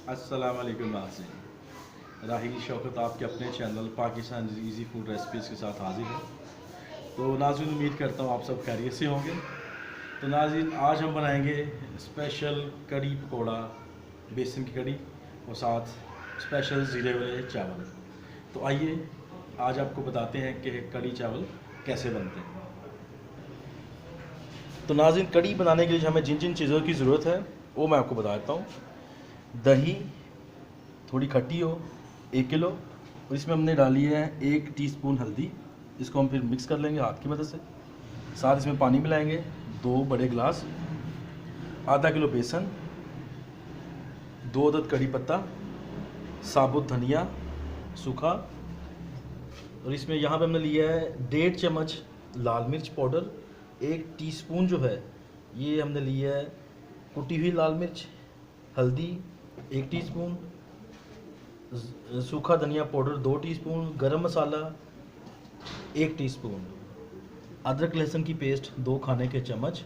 अस्सलाम वालेकुम नाज़रीन। राहिल शौकत आपके अपने channel Pakistan easy food recipes के साथ हाजिर है। तो नाज़रीन, उम्मीद करता हूँ आप सब खैरियत से होंगे। तो नाज़रीन, आज हम बनाएंगे स्पेशल कड़ी पकोड़ा, बेसन की कड़ी और साथ स्पेशल ज़ीरे वाले चावल। तो आइए आज आपको बताते हैं कि कड़ी चावल कैसे बनते हैं। तो नाज़रीन, कड़ी बनाने के लिए हमें जिन जिन चीज़ों की ज़रूरत है वो मैं आपको बता देता हूँ। दही थोड़ी खट्टी हो 1 किलो, और इसमें हमने डाली है 1 टीस्पून हल्दी। इसको हम फिर मिक्स कर लेंगे हाथ की मदद से। साथ इसमें पानी मिलाएंगे 2 बड़े गिलास, आधा किलो बेसन, 2 अदद कड़ी पत्ता, साबुत धनिया सूखा, और इसमें यहाँ पे हमने लिया है 1.5 चम्मच लाल मिर्च पाउडर, 1 टीस्पून जो है ये हमने लिया है कुटी हुई लाल मिर्च, हल्दी 1 टीस्पून, सूखा धनिया पाउडर 2 टीस्पून, गरम मसाला 1 टीस्पून, अदरक लहसुन की पेस्ट 2 खाने के चम्मच,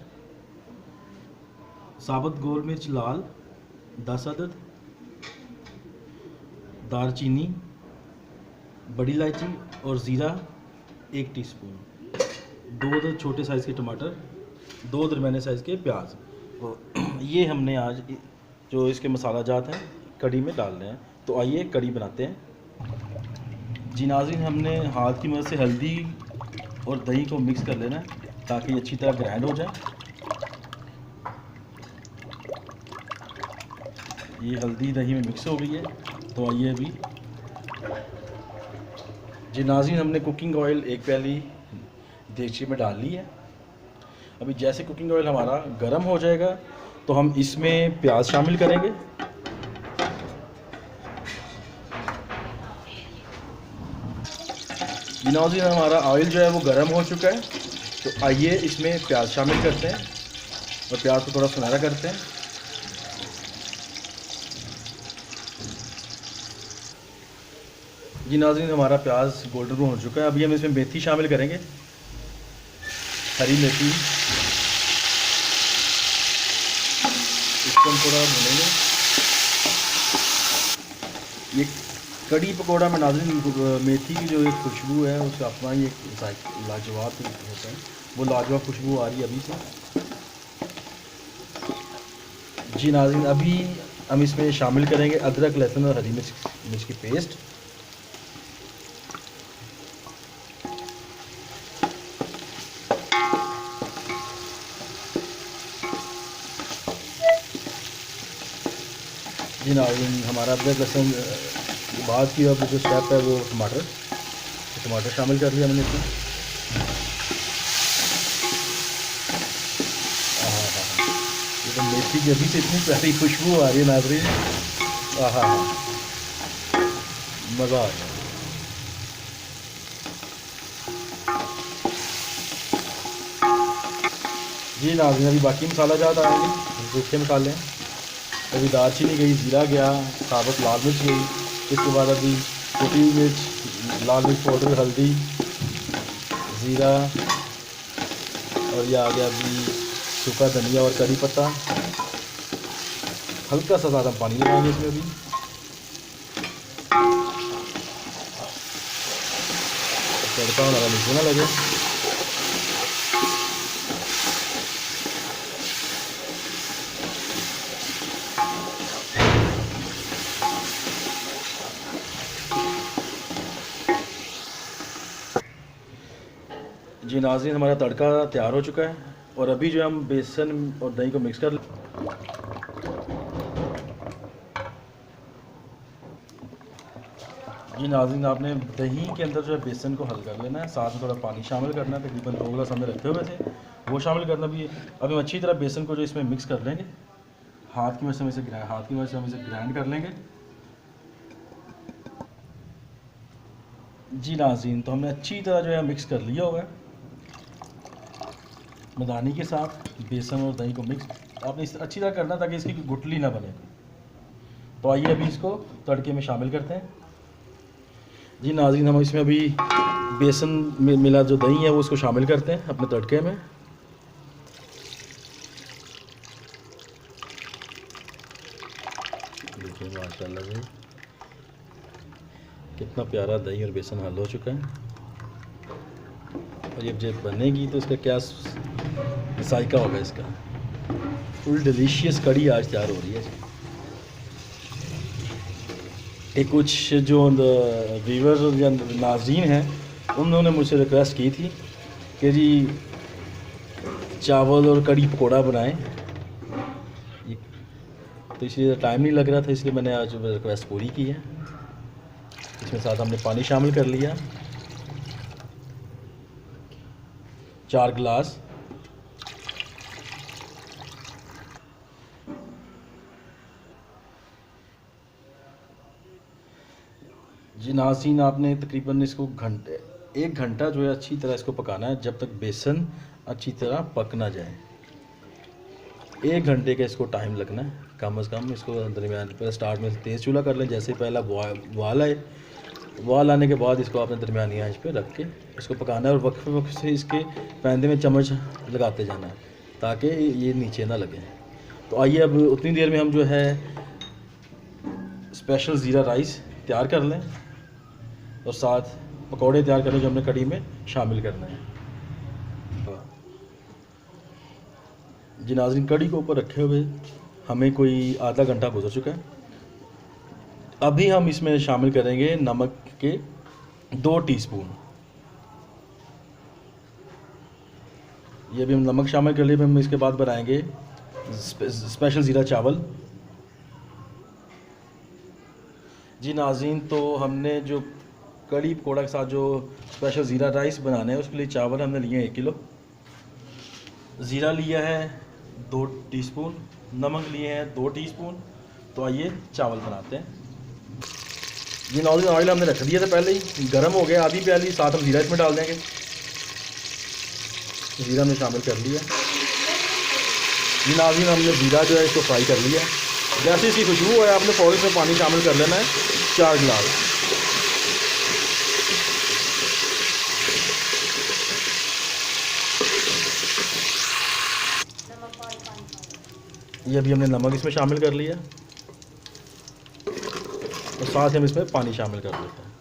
साबुत गोल मिर्च लाल 10 अदद, दालचीनी, बड़ी इलायची और ज़ीरा 1 टीस्पून, 2 अदद छोटे साइज़ के टमाटर, 2 दरमियाने साइज़ के प्याज। और ये हमने आज जो इसके मसाला जात हैं कड़ी में डाल रहे हैं। तो आइए कड़ी बनाते हैं। जी नाज़रीन, हमने हाथ की मदद से हल्दी और दही को मिक्स कर लेना है ताकि अच्छी तरह ग्राइंड हो जाए। ये हल्दी दही में मिक्स हो गई है। तो आइए अभी जी नाज़रीन, हमने कुकिंग ऑयल 1 प्याली देगची में डाल ली है। अभी जैसे कुकिंग ऑयल हमारा गर्म हो जाएगा तो हम इसमें प्याज शामिल करेंगे। जी नाज़रीन, हमारा ऑयल जो है वो गर्म हो चुका है। तो आइए इसमें प्याज शामिल करते हैं और प्याज को थोड़ा सुनहरा करते हैं। जी नाज़रीन, हमारा प्याज गोल्डन ब्राउन हो चुका है। अभी हम इसमें मेथी शामिल करेंगे, हरी मेथी। इसको हम थोड़ा भूनेंगे। ये कड़ी पकोड़ा में नाज़रीन मेथी की जो एक खुशबू है उसका अपना ही एक लाजवाब होता है। वो लाजवाब खुशबू आ रही है अभी से। जी नाज़रीन, अभी हम इसमें शामिल करेंगे अदरक लहसुन और हरी मिर्च की पेस्ट। जी नाज़रीन, हमारा अदरक लहसुन बाद की अब जो स्टेप है वो टमाटर शामिल कर दिया मैंने इसमें। ये तो मेथी की अभी से इतनी प्यारी खुशबू आ रही है नाज़रीन। हाँ, मज़ा आ गया। जी नाज़रीन, अभी बाकी मसाला जात आएंगे, सूखे मसाले हैं। अभी दालचीनी गई, ज़ीरा गया, साबुत लाल मिर्च गई। इसके बाद अभी कुटी हुई मिर्च, लाल मिर्च पाउडर, हल्दी, ज़ीरा, और ये आ गया अभी सूखा धनिया और कड़ी पत्ता। हल्का सा ज़्यादा पानी लगाएंगे इसमें अभी। तड़का हमारा नीचे ना लगे। जी नाज़रीन, हमारा तड़का तैयार हो चुका है और अभी जो हम बेसन और दही को मिक्स कर लें। जी नाज़रीन, आपने दही के अंदर जो है बेसन को हल कर लेना है, साथ में थोड़ा पानी शामिल करना है। तकरीबन 2 गिलास हमने रखे हुए थे, वो शामिल करना भी है। अभी हम अच्छी तरह बेसन को जो इसमें मिक्स कर लेंगे, हाथ की मदद से हम इसे ग्राइंड कर लेंगे। जी नाज़रीन, तो हमने अच्छी तरह जो है मिक्स कर लिया हुआ है। मदानी के साथ बेसन और दही को मिक्स आपने इस अच्छी तरह करना ताकि इसकी गुठली ना बने। तो आइए अभी इसको तड़के में शामिल करते हैं। जी नाज़रीन, हम इसमें अभी बेसन में मिला जो दही है वो उसको शामिल करते हैं अपने तड़के में। देखिए माशाल्लाह से कितना प्यारा दही और बेसन हल हो चुका है। और जब बनेगी तो इसका क्या जायका होगा इसका। फुल डिलीशियस कड़ी आज तैयार हो रही है। एक कुछ जो व्यूअर्स या नाज़रीन हैं उन्होंने मुझसे रिक्वेस्ट की थी कि जी चावल और कड़ी पकोड़ा बनाएं, तो इसलिए टाइम नहीं लग रहा था, इसलिए मैंने आज रिक्वेस्ट पूरी की है। इसमें साथ हमने पानी शामिल कर लिया 4 गिलास। जी नाज़रीन, आपने तकरीबन इसको 1 घंटा जो है अच्छी तरह इसको पकाना है, जब तक बेसन अच्छी तरह पक ना जाए। 1 घंटे का इसको टाइम लगना है कम से कम। इसको दरमियान पर स्टार्ट में तेज़ चूल्हा कर लें, जैसे पहला वाल आए, वाल आने के बाद इसको आपने दरमियानी आंच पे रख के इसको पकाना है और वक्फे वक्त से इसके पैंदे में चम्मच लगाते जाना है ताकि ये नीचे ना लगे। तो आइए अब उतनी देर में हम जो है स्पेशल ज़ीरा राइस तैयार कर लें और साथ पकौड़े तैयार करने जो हमने कड़ी में शामिल करना है। जी नाज़रीन, कड़ी को ऊपर रखे हुए हमें कोई आधा घंटा गुजर चुका है। अभी हम इसमें शामिल करेंगे नमक के 2 टीस्पून। ये भी हम नमक शामिल कर लिए। हम इसके बाद बनाएंगे स्पेशल ज़ीरा चावल। जी नाज़रीन, तो हमने जो कड़ी पकौड़ा के साथ जो स्पेशल ज़ीरा राइस बनाने हैं उसके लिए चावल हमने लिए 1 किलो, ज़ीरा लिया है 2 टीस्पून, नमक लिए हैं 2 टीस्पून। तो आइए चावल बनाते हैं। जी नाज़रीन, ऑयल हमने रख दिया था पहले ही, गर्म हो गया आधी प्याली। साथ हम ज़ीरा इसमें डाल देंगे। ज़ीरा में शामिल कर लिया। जी नाज़रीन, हमने ज़ीरा जो है इसको फ्राई कर लिया। जैसे इसकी खुशबू है आपने फ़ौरन में पानी शामिल कर लेना है 4 गिलास। ये अभी हमने नमक इसमें शामिल कर लिया और साथ ही हम इसमें पानी शामिल कर देते हैं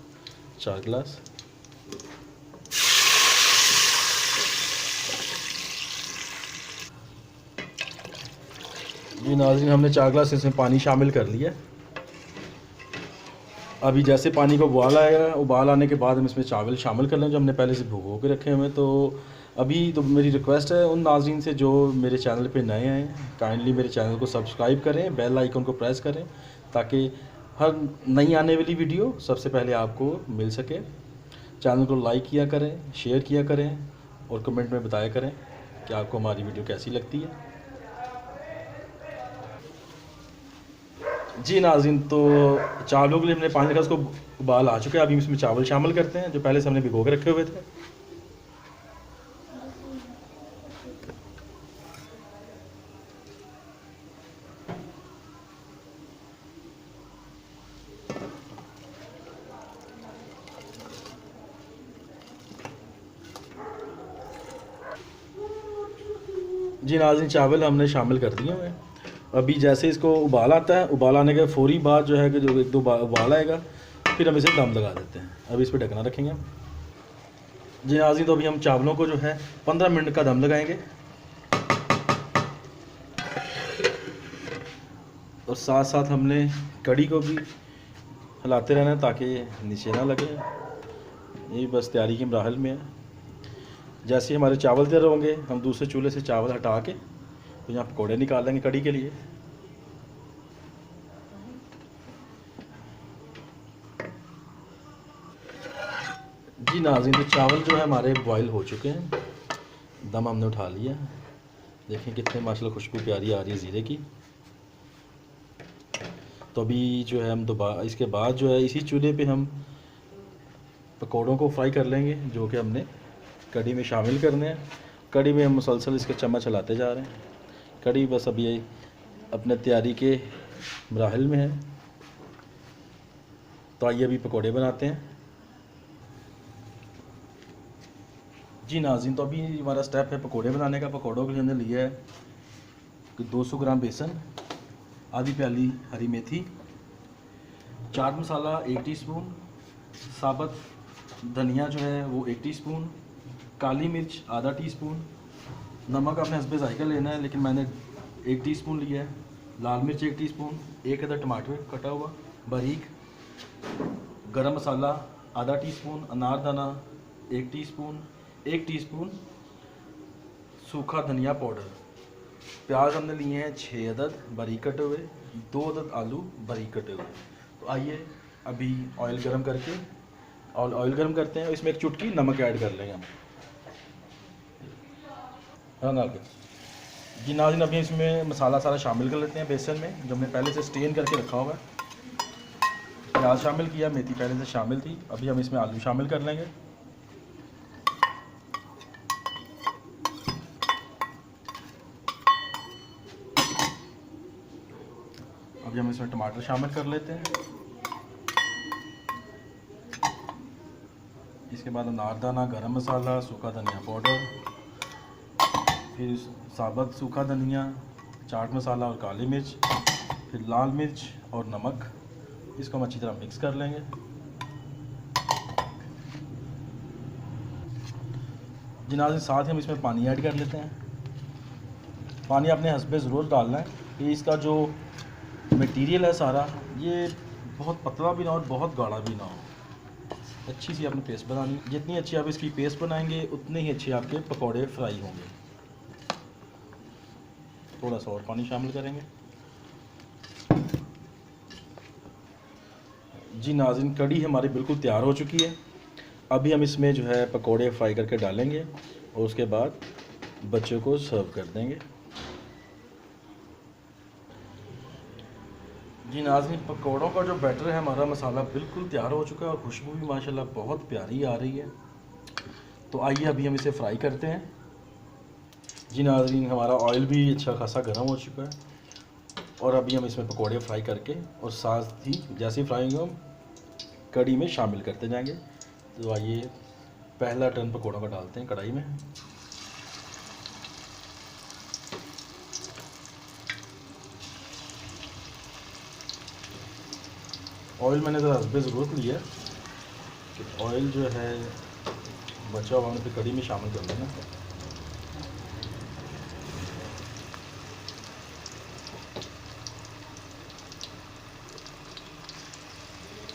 4 गिलास। जी नाज़रीन, हमने 4 गिलास इसमें पानी शामिल कर लिया। अभी जैसे पानी को उबाल आएगा, उबाल आने के बाद हम इसमें चावल शामिल कर लें जो हमने पहले से भिगो के रखे हुए हैं। तो अभी तो मेरी रिक्वेस्ट है उन नाज़रीन से जो मेरे चैनल पे नए हैं, काइंडली मेरे चैनल को सब्सक्राइब करें, बेल आइकन को प्रेस करें ताकि हर नई आने वाली वीडियो सबसे पहले आपको मिल सके। चैनल को लाइक किया करें, शेयर किया करें और कमेंट में बताया करें कि आपको हमारी वीडियो कैसी लगती है। जी नाज़रीन, तो चावलों के लिए हमने पानी रखा, उसको उबाल आ चुका है। अभी इसमें चावल शामिल करते हैं जो पहले से हमने भिगो के रखे हुए थे। जी नाज़रीन, चावल हमने शामिल कर दिए हुए हैं। अभी जैसे इसको उबाल आता है, उबाल आने के फ़ौरी बाद जो है कि जो 1-2 उबाल आएगा फिर हम इसे दम लगा देते हैं। अभी इस पर ढकना रखेंगे। जी नाज़रीन, तो अभी हम चावलों को जो है 15 मिनट का दम लगाएंगे और साथ साथ हमने कड़ी को भी हिलाते रहना है ताकि नीचे ना लगे। ये बस तैयारी के मराहल में है। जैसे ही हमारे चावल तैयार होंगे हम दूसरे चूल्हे से चावल हटा के तो यहाँ पकौड़े निकाल लेंगे कड़ी के लिए। जी नाज़रीन, तो चावल जो है हमारे बॉयल हो चुके हैं, दम हमने उठा लिया। देखें कितने माशाल्लाह खुशबू प्यारी आ रही है ज़ीरे की। तो अभी जो है हम दोबारा इसके बाद जो है इसी चूल्हे पे हम पकौड़ों को फ्राई कर लेंगे जो कि हमने कड़ी में शामिल करने हैं। कड़ी में हम मुसलसल इसके चम्मच चलाते जा रहे हैं। कड़ी बस अभी अपने तैयारी के मराहल में है। तो आइए अभी पकौड़े बनाते हैं। जी नाज़रीन, तो अभी हमारा स्टेप है पकौड़े बनाने का। पकौड़ों के लिए हमने लिया है 200 ग्राम बेसन, आधी प्याली हरी मेथी, चाट मसाला 1 टीस्पून, साबुत धनिया जो है वो 1 टीस्पून, काली मिर्च आधा टीस्पून, नमक अपने हस्बे जायका लेना है लेकिन मैंने 1 टीस्पून लिया है, लाल मिर्च 1 टीस्पून, 1 अदर टमाटर कटा हुआ बारीक, गरम मसाला आधा टीस्पून, अनारदाना 1 टीस्पून, 1 टीस्पून सूखा धनिया पाउडर, प्याज हमने लिए हैं 6 अदद बारीक कटे हुए, 2 अदद आलू बारीक कटे हुए। तो आइए अभी ऑयल गरम करके और ऑयल गरम करते हैं, इसमें एक चुटकी नमक ऐड कर लेंगे हम। हाँ ना जी नाज़रीन, अभी इसमें मसाला सारा शामिल कर लेते हैं बेसन में, जो हमने पहले से स्टेन करके रखा हुआ है। प्याज शामिल किया, मेथी पहले से शामिल थी, अभी हम इसमें आलू शामिल कर लेंगे। अभी हम इसमें टमाटर शामिल कर लेते हैं। इसके बाद अनारदाना, गरम मसाला, सूखा धनिया पाउडर, फिर साबुत सूखा धनिया, चाट मसाला और काली मिर्च, फिर लाल मिर्च और नमक। इसको हम अच्छी तरह मिक्स कर लेंगे। जी नाज़रीन, साथ ही हम इसमें पानी ऐड कर लेते हैं। पानी अपने हस्बे ज़रूर डालना है कि इसका जो मटेरियल है सारा ये बहुत पतला भी ना हो और बहुत गाढ़ा भी ना हो। अच्छी सी आपने पेस्ट बनानी, जितनी अच्छी आप इसकी पेस्ट बनाएंगे उतने ही अच्छे आपके पकौड़े फ्राई होंगे। थोड़ा सा और पानी शामिल करेंगे। जी नाज़रीन, कड़ी हमारी बिल्कुल तैयार हो चुकी है। अभी हम इसमें जो है पकौड़े फ्राई करके डालेंगे और उसके बाद बच्चों को सर्व कर देंगे। जी नाज़रीन, पकौड़ों का जो बैटर है हमारा मसाला बिल्कुल तैयार हो चुका है और खुशबू भी माशाल्लाह बहुत प्यारी आ रही है। तो आइए अभी हम इसे फ्राई करते हैं। जी नाज़रीन, हमारा ऑयल भी अच्छा खासा गर्म हो चुका है और अभी हम इसमें पकौड़े फ्राई करके और साथ ही जैसे ही फ्राई होंगे हम कड़ी में शामिल करते जाएंगे। तो आइए पहला टर्न पकौड़ों का डालते हैं कढ़ाई में। ऑयल मैंने ज़रा हस्बे ज़रूरत लिया कि ऑयल जो है बचा हुआ फिर कड़ी में शामिल कर लेना।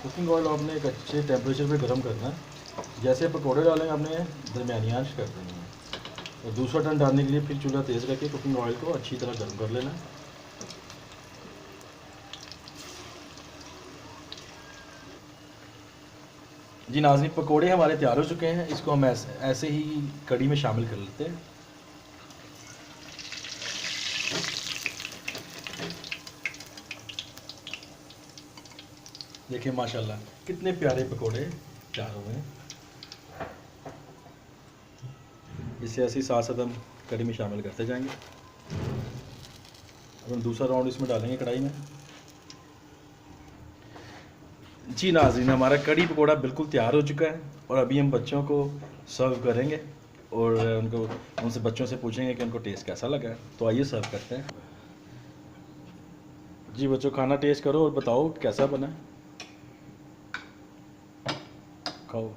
कुकिंग ऑयल आपने एक अच्छे टेम्परेचर पे गर्म करना है। जैसे पकौड़े डालेंगे आपने दरमियानी आंच कर देनी है और दूसरा टर्न डालने के लिए फिर चूल्हा तेज़ करके कुकिंग ऑयल को अच्छी तरह गर्म कर लेना है। जी नाज़रीन, पकोड़े हमारे तैयार हो चुके हैं। इसको हम ऐसे ही कड़ी में शामिल कर लेते हैं। देखिए माशाल्लाह कितने प्यारे पकोड़े तैयार हुए हैं। इसे ऐसे ही साथ साथ हम कड़ी में शामिल करते जाएंगे। अब हम दूसरा राउंड इसमें डालेंगे कढ़ाई में। जी नाज़रीन, हमारा कड़ी पकोड़ा बिल्कुल तैयार हो चुका है और अभी हम बच्चों को सर्व करेंगे और उनसे बच्चों से पूछेंगे कि उनको टेस्ट कैसा लगा है। तो आइए सर्व करते हैं। जी बच्चों, खाना टेस्ट करो और बताओ कैसा बना है। खाओ।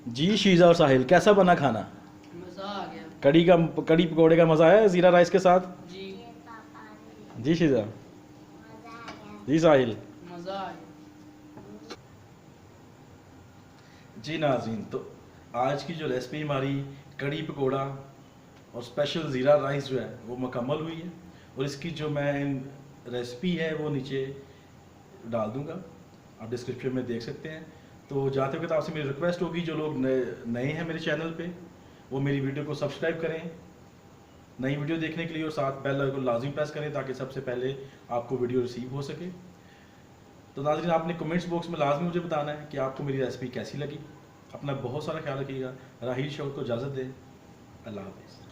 जी शीजा और साहिल, कैसा बना खाना? मज़ा आ गया। कड़ी पकोड़े का मज़ा आया ज़ीरा राइस के साथ? जी जी शीजा, जी साहिल, मज़ा आ गया। जी नाज़रीन, तो आज की जो रेसिपी हमारी कड़ी पकोड़ा और स्पेशल ज़ीरा राइस जो है वो मुकम्मल हुई है और इसकी जो मैं रेसिपी है वो नीचे डाल दूंगा, आप डिस्क्रिप्शन में देख सकते हैं। तो जाते वक्त आपसे मेरी रिक्वेस्ट होगी, जो लोग नए हैं मेरे चैनल पे वो मेरी वीडियो को सब्सक्राइब करें नई वीडियो देखने के लिए और साथ बेल आइकन को लाजमी प्रेस करें ताकि सबसे पहले आपको वीडियो रिसीव हो सके। तो नाज़रीन, आपने कमेंट्स बॉक्स में लाजमी मुझे बताना है कि आपको मेरी रेसिपी कैसी लगी। अपना बहुत सारा ख्याल रखिएगा। राहील शौक को इजाज़त दें। अल्लाह हाफ़िज़।